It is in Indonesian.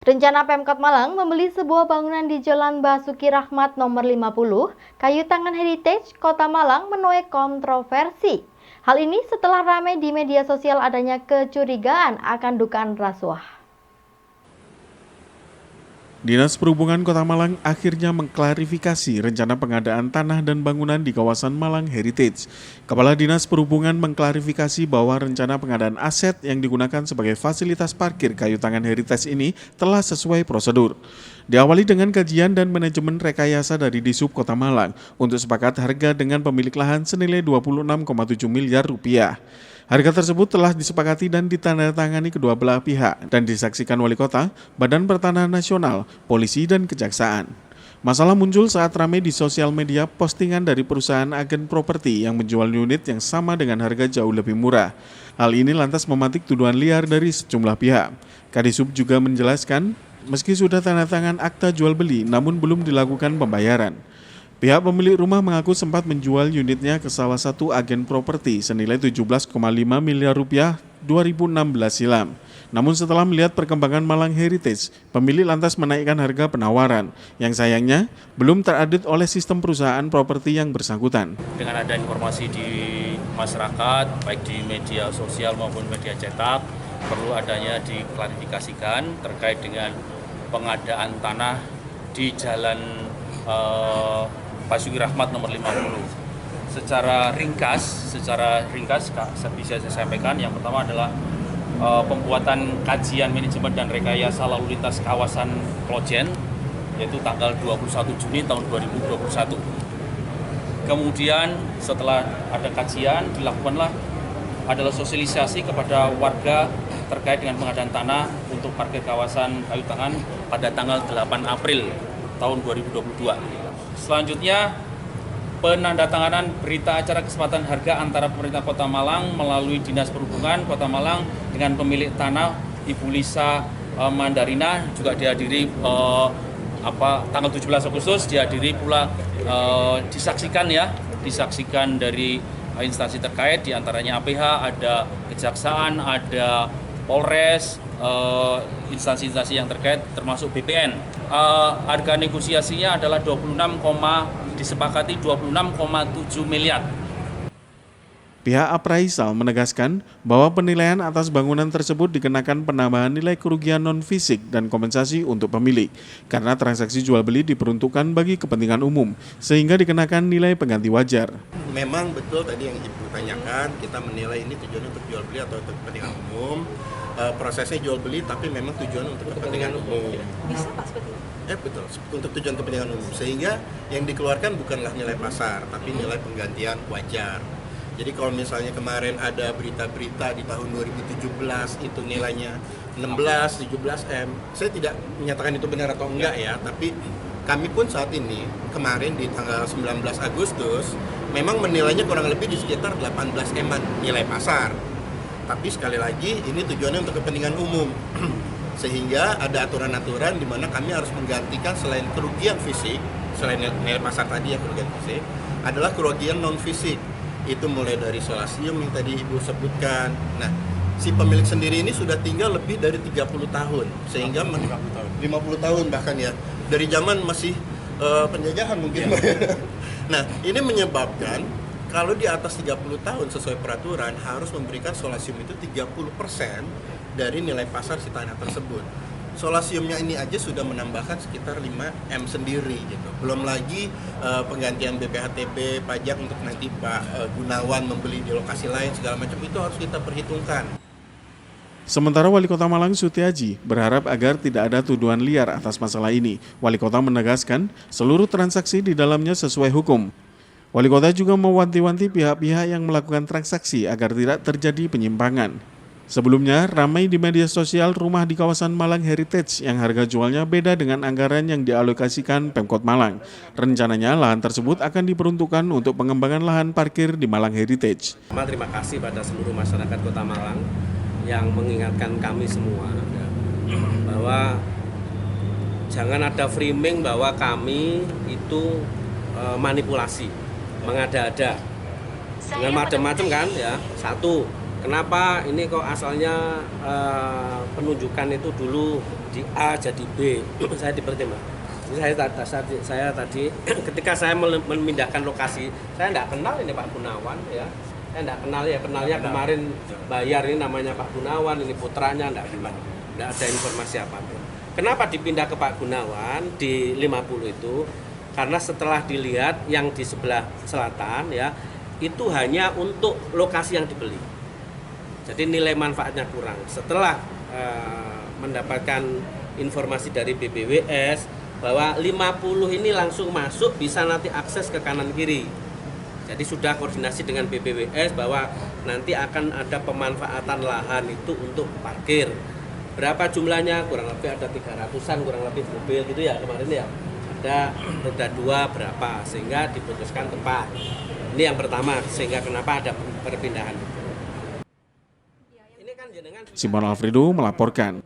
Rencana Pemkot Malang membeli sebuah bangunan di Jalan Basuki Rahmat nomor 50, Kayu Tangan Heritage, Kota Malang menuai kontroversi. Hal ini setelah ramai di media sosial adanya kecurigaan akan dugaan rasuah. Dinas Perhubungan Kota Malang akhirnya mengklarifikasi rencana pengadaan tanah dan bangunan di kawasan Malang Heritage. Kepala Dinas Perhubungan mengklarifikasi bahwa rencana pengadaan aset yang digunakan sebagai fasilitas parkir Kayu Tangan Heritage ini telah sesuai prosedur. Diawali dengan kajian dan manajemen rekayasa dari Disub Kota Malang untuk sepakat harga dengan pemilik lahan senilai 26,7 miliar rupiah. Harga tersebut telah disepakati dan ditandatangani kedua belah pihak dan disaksikan Wali Kota, Badan Pertanahan Nasional, Polisi, dan Kejaksaan. Masalah muncul saat ramai di sosial media postingan dari perusahaan agen properti yang menjual unit yang sama dengan harga jauh lebih murah. Hal ini lantas memantik tuduhan liar dari sejumlah pihak. Kadisub juga menjelaskan, meski sudah tanda tangan akta jual beli namun belum dilakukan pembayaran. Pihak pemilik rumah mengaku sempat menjual unitnya ke salah satu agen properti senilai 17,5 miliar rupiah 2016 silam. Namun setelah melihat perkembangan Malang Heritage, pemilik lantas menaikkan harga penawaran yang sayangnya belum teraudit oleh sistem perusahaan properti yang bersangkutan. Dengan ada informasi di masyarakat, baik di media sosial maupun media cetak, perlu adanya diklarifikasikan terkait dengan pengadaan tanah di Jalan Basuki Rahmat nomor 50. Secara ringkas bisa saya sampaikan, yang pertama adalah pembuatan kajian manajemen dan rekayasa lalu lintas kawasan Klojen, yaitu tanggal 21 Juni tahun 2021. Kemudian setelah ada kajian, dilakukanlah adalah sosialisasi kepada warga terkait dengan pengadaan tanah untuk parkir kawasan Kayu Tangan pada tanggal 8 April tahun 2022. Selanjutnya, penandatanganan berita acara kesepakatan harga antara pemerintah Kota Malang melalui Dinas Perhubungan Kota Malang dengan pemilik tanah Ibu Lisa Mandarina juga dihadiri tanggal 17 Agustus dihadiri pula disaksikan dari instansi terkait, diantaranya APH, ada Kejaksaan, ada Polres, instansi-instansi yang terkait termasuk BPN. Harga negosiasinya adalah disepakati 26,7 miliar. Pihak Appraisal menegaskan bahwa penilaian atas bangunan tersebut dikenakan penambahan nilai kerugian non-fisik dan kompensasi untuk pemilik, karena transaksi jual beli diperuntukkan bagi kepentingan umum, sehingga dikenakan nilai pengganti wajar. Memang betul tadi yang Ibu tanyakan, kita menilai ini tujuannya untuk jual beli atau untuk kepentingan umum. Prosesnya jual beli tapi memang tujuan untuk kepentingan umum. Bisa Pak seperti itu? Betul, untuk tujuan kepentingan umum. Sehingga yang dikeluarkan bukanlah nilai pasar, tapi nilai penggantian wajar. Jadi kalau misalnya kemarin ada berita-berita di tahun 2017 itu nilainya 16, 17 M, saya tidak menyatakan itu benar atau enggak ya, tapi kami pun saat ini kemarin di tanggal 19 Agustus memang menilainya kurang lebih di sekitar 18 M nilai pasar. Tapi sekali lagi ini tujuannya untuk kepentingan umum. Sehingga ada aturan-aturan di mana kami harus menggantikan selain kerugian fisik, selain nilai pasar tadi ya kerugian fisik, adalah kerugian non fisik. Itu mulai dari solasium yang tadi Ibu sebutkan. Nah, si pemilik sendiri ini sudah tinggal lebih dari 30 tahun, sehingga 50 tahun bahkan ya. Dari zaman masih penjajahan mungkin. Ya. Nah, ini menyebabkan kalau di atas 30 tahun sesuai peraturan harus memberikan solasium itu 30% dari nilai pasar si tanah tersebut. Solasiumnya ini aja sudah menambahkan sekitar 5 M sendiri gitu. Belum lagi penggantian BPHTB, pajak untuk nanti Pak Gunawan membeli di lokasi lain segala macam itu harus kita perhitungkan. Sementara Wali Kota Malang Sutiaji berharap agar tidak ada tuduhan liar atas masalah ini. Wali Kota menegaskan seluruh transaksi di dalamnya sesuai hukum. Wali Kota juga mewanti-wanti pihak-pihak yang melakukan transaksi agar tidak terjadi penyimpangan. Sebelumnya, ramai di media sosial rumah di kawasan Malang Heritage yang harga jualnya beda dengan anggaran yang dialokasikan Pemkot Malang. Rencananya, lahan tersebut akan diperuntukkan untuk pengembangan lahan parkir di Malang Heritage. Terima kasih pada seluruh masyarakat Kota Malang yang mengingatkan kami semua bahwa jangan ada framing bahwa kami itu manipulasi, mengada-ada dengan macam-macam kan ya. Satu, kenapa ini kok asalnya penunjukan itu dulu di A jadi B. Saya dipertimbangkan. Saya tadi ketika saya memindahkan lokasi, saya tidak kenal ini Pak Gunawan ya. Saya tidak kenal ya, kenalnya kemarin bayar ini namanya Pak Gunawan, ini putranya tidak kenal. Tidak ada informasi apapun. Kenapa dipindah ke Pak Gunawan di 50 itu? Karena setelah dilihat yang di sebelah selatan ya, itu hanya untuk lokasi yang dibeli. Jadi nilai manfaatnya kurang. Setelah mendapatkan informasi dari BBWS bahwa 50 ini langsung masuk, bisa nanti akses ke kanan kiri. Jadi sudah koordinasi dengan BBWS bahwa nanti akan ada pemanfaatan lahan itu untuk parkir. Berapa jumlahnya? Kurang lebih ada 300-an kurang lebih mobil gitu ya kemarin ya. Ada roda 2 berapa, sehingga diputuskan tempat. Ini yang pertama, sehingga kenapa ada perpindahan. Simon Alfredo melaporkan.